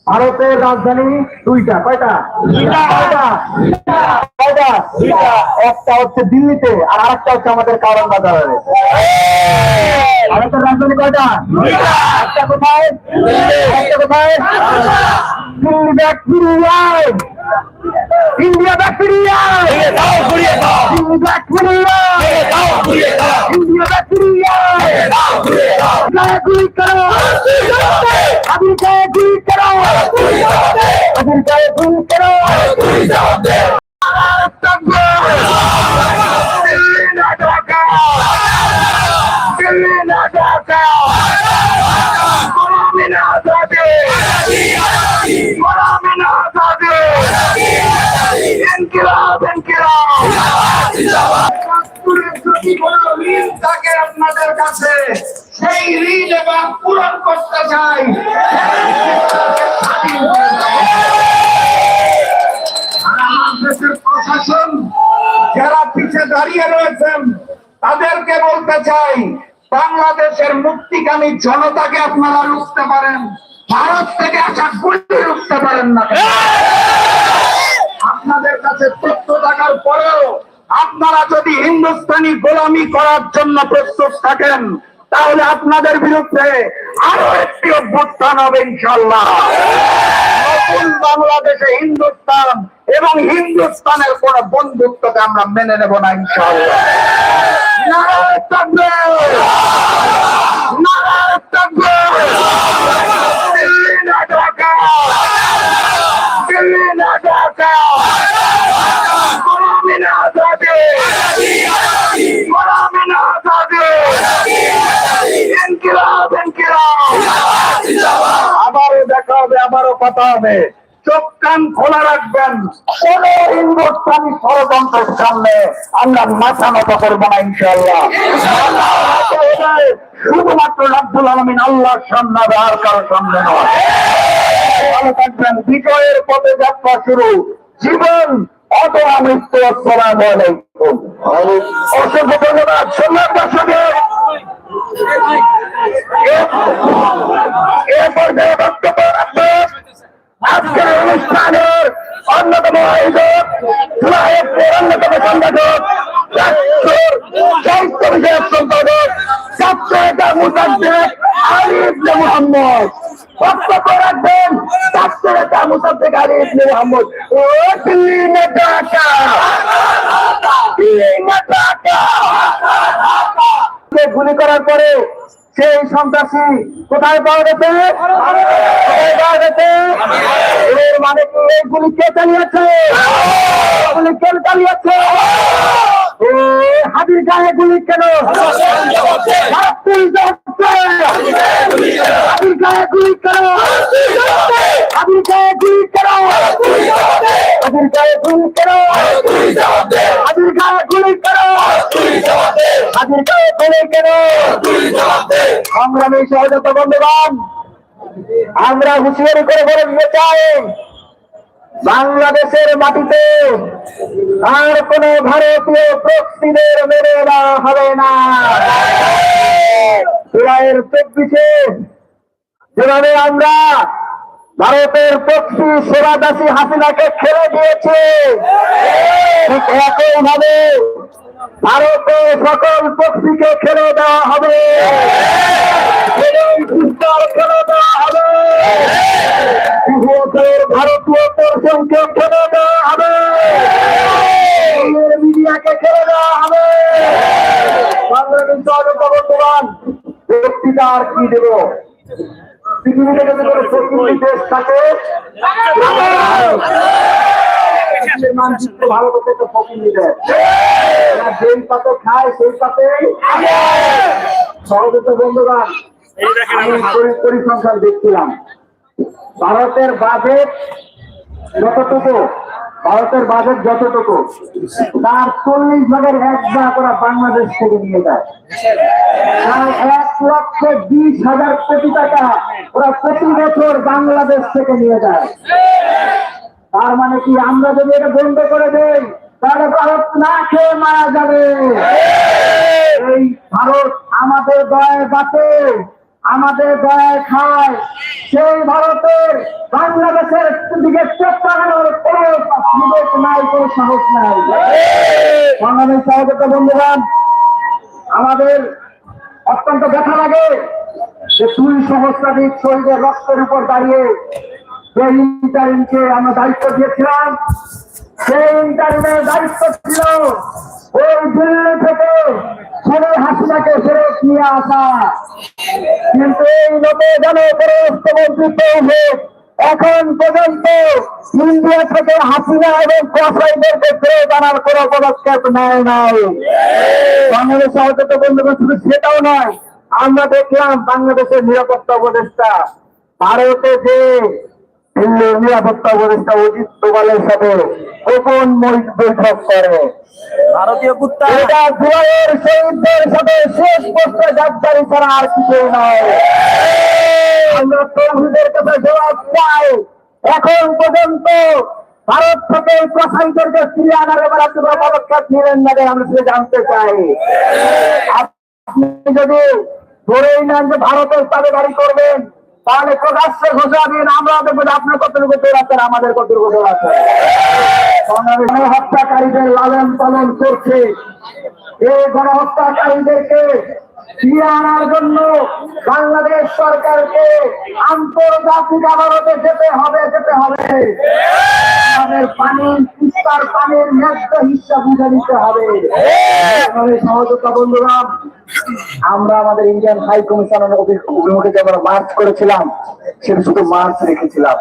ভারতের রাজধানী দুইটা, কয়টা? কয়টা? একটা হচ্ছে দিল্লিতে আর আরেকটা হচ্ছে আমাদের কারণ বাজারে। ভারতের রাজধানী কয়টা? একটা কোথায়? একটা কোথায়? Delhi bacteria, India bacteria, Delhi bacteria, India bacteria. গুলি করো, আমেরিকায় গুলি করো, আমেরিকায় গুলি করো। দিল্লি না ঢাকা, দিল্লি না ঢাকা, গোলামি না আজাদে, গোলামি না আজাদে, ইনকিলাব ইনকিলাব। যদি কোনো ঋণ থাকে আপনাদের কাছে, সেই ঋণ এবার পূরণ করতে চাই। দেশের প্রশাসন যারা পিছিয়ে দাঁড়িয়ে রয়েছেন তাদেরকে বলতে চাই, বাংলাদেশের মুক্তিকামী জনতাকে আপনারা রুখতে পারেন, ভারত থেকে আসা গুলি রুখতে পারেন না। আপনাদের কাছে তথ্য থাকার পরেও আপনারা যদি হিন্দুস্তানি গোলামি করার জন্য প্রস্তুত থাকেন, তাহলে আপনাদের বিরুদ্ধে আরো একটি অভ্যুত্থান হবে ইনশাআল্লাহ। নতুন বাংলাদেশে হিন্দুস্তান এবং হিন্দুস্তানের কোন বন্ধুত্বকে আমরা মেনে নেব না ইনশাআল্লাহ। নারায়ে তাকবীর, নারায়ে তাকবীর। দিল্লি না ঢাকা, দিল্লি না ঢাকা, গোলামি না আজাদে, গোলামি না আজাদে, ইনকিলাব ইনকিলাব। আবারও দেখা হবে, আবারও কথা হবে। চোখ কান খোলা রাখবেন, কোন হিন্দুস্তানি ষড়যন্ত্রের সামনে আমরা মাথা নত করবো না ইনশাআল্লাহ। শুধুমাত্র রাব্বুল আলামিন আল্লাহর সামনে, আর কারোর সামনে নয়। ভালো থাকবেন। বিজয়ের পথে যাত্রা শুরু, জীবন অথবা মৃত্যু। আসসালামু আলাইকুম। অসংখ্য ধন্যবাদ। সম্মান দর্শকের এ পর্যায়ে বক্তব্য রাখবেন আজকের অনুষ্ঠানের অন্যতম আয়োজক, অন্যতম সংগঠক, সাহিত্য বিষয়ক সম্পাদক, ছাত্র নেতা মুসাদ্দেক আলী ইবনে মুহাম্মদ। বক্তব্য রাখবেন ছাত্র নেতা মুসাদ্দেক আলী ইবনে মুহাম্মদ। ও দিল্লি না ঢাকা, দিল্লি না ঢাকা। গুলি করার পরে সেই সন্ত্রাসী কোথায় পাওয়া গেছে? কোথায় পাওয়া গেছে? এর মানে কি এই গুলি কে চালিয়েছে? গুলি কে চালিয়েছে? হাবির গায়ে গুলি কেন? হাবির গায়ে গুলি কেন? হাবির গায়ে গুলি কেন? হাবির গায়ে গুলি কেন? হাবির গায়ে গুলি কেন? হাবির গায়ে গুলি কেন? সংগ্রামী সহযোগিতা বন্ধুগণ, আমরা হুঁশিয়ারি করে বলে দিতে চাই, বাংলাদেশের মাটিতে আর কোন ভারতীয় প্রক্সিদের মেনে নেওয়া হবে না। জুলাইয়ের 24-এ যেভাবে আমরা ভারতের প্রক্সি সেবাদাসী হাসিনাকে খেলে দিয়েছে, ঠিক একইভাবে ভারতে সকল প্রক্সিকে খেলে দেওয়া হবে, খেলে দেওয়া হবে, ভারতীয় দর্শনকে খেলে দেওয়া হবে, মিডিয়াকে খেলে দেওয়া হবে। বাংলাদেশ বর্তমান বক্তৃতা আর কি দেব? পৃথিবীতে যদি কোনো প্রতিনিধি দেশ থাকে, মানচিত্র ভারত থেকে প্রতিনিধি দেয়, যেই পাতে খায় সেই পাতে। সহযোগিতা বন্ধুগণ, আমি পরিসংখ্যান দেখছিলাম, ভারতের বাজেট যতটুকু, ভারতের বাজেট যতটুকু, তার 40 ভাগের 1 ভাগ ওরা বাংলাদেশ থেকে নিয়ে যায়। প্রায় 1,20,000 কোটি টাকা ওরা প্রতি বছর বাংলাদেশ থেকে নিয়ে যায়। তার মানে কি, আমরা যদি এটা বন্ধ করে দেই তাহলে ভারত না খেয়ে মারা যাবে। এই ভারত আমাদের দয়ায় বাঁচে, আমাদের দয়ায় খায়, সেই ভারতের বাংলা দিকে চোখ লাগানোর কোনো বিবেক নাই, কোনো সাহস নাই। বাংলাদেশ সহযোগিতা বন্ধুগণ, আমাদের অত্যন্ত ব্যথা লাগে যে 2 সহস্রাধিক শহীদের রক্তের উপর দাঁড়িয়ে যে ইন্টারিমকে আমরা দায়িত্ব দিয়েছিলাম, সেই ইন্টারিমের দায়িত্ব ছিল ওই দিল্লি থেকে শেখ হাসিনাকে ফেরত নিয়ে আসা। কিন্তু এই লোকে যেন পররাষ্ট্রমন্ত্রী হোক এখন পর্যন্ত ইন্ডিয়া থেকে হাসিনা এবং কসাইদেরকে ফেরত আনার কোন পদক্ষেপ নেয় নাই। বাংলাদেশ সহযোগিতা বন্ধুগণ, শুধু সেটাও নয়, আমরা দেখলাম বাংলাদেশের নিরাপত্তা উপদেষ্টা ভারতে যে দিল্লির নিরাপত্তা উপদেষ্টা অজিত দোভালের সাথে গোপন বৈঠক করে। ভারতীয় কুত্তা এটা জুলাইয়ের শহীদদের সাথে শেষ পোস্টে গাদ্দারি ছাড়া আর কিছুই নয়। আমরা তৌহিদের কাছে জবাব চাই, এখন পর্যন্ত ভারত থেকে কসাইদেরকে ফিরিয়ে আনার ব্যাপারে কোনো পদক্ষেপ নিলেন না, আমরা সেটা জানতে চাই। আপনি যদি ধরেই নেন যে ভারতের তাবেদারি করবেন, তাহলে প্রকাশ্যে ঘোষণা দিন, আমরা দেখবো আপনার কতটুকু দৌড় আছেন, আমাদের কতটুকু দৌড় আছে। গণহত্যাকারীদের লালন পালন করছে, এই গণহত্যাকারীদেরকে ফিরিয়ে আনার জন্য বাংলাদেশ সরকারকে আন্তর্জাতিক আদালতে যেতে হবে। আমাদের পানির ন্যায্য হিস্সা বুঝে নিতে হবে। সহযোগিতা বন্ধুরা, আমরা আমাদের ইন্ডিয়ান হাই কমিশনের অভিমুখে যে আমরা মার্চ করেছিলাম, সেটা শুধু মার্চ রেখেছিলাম।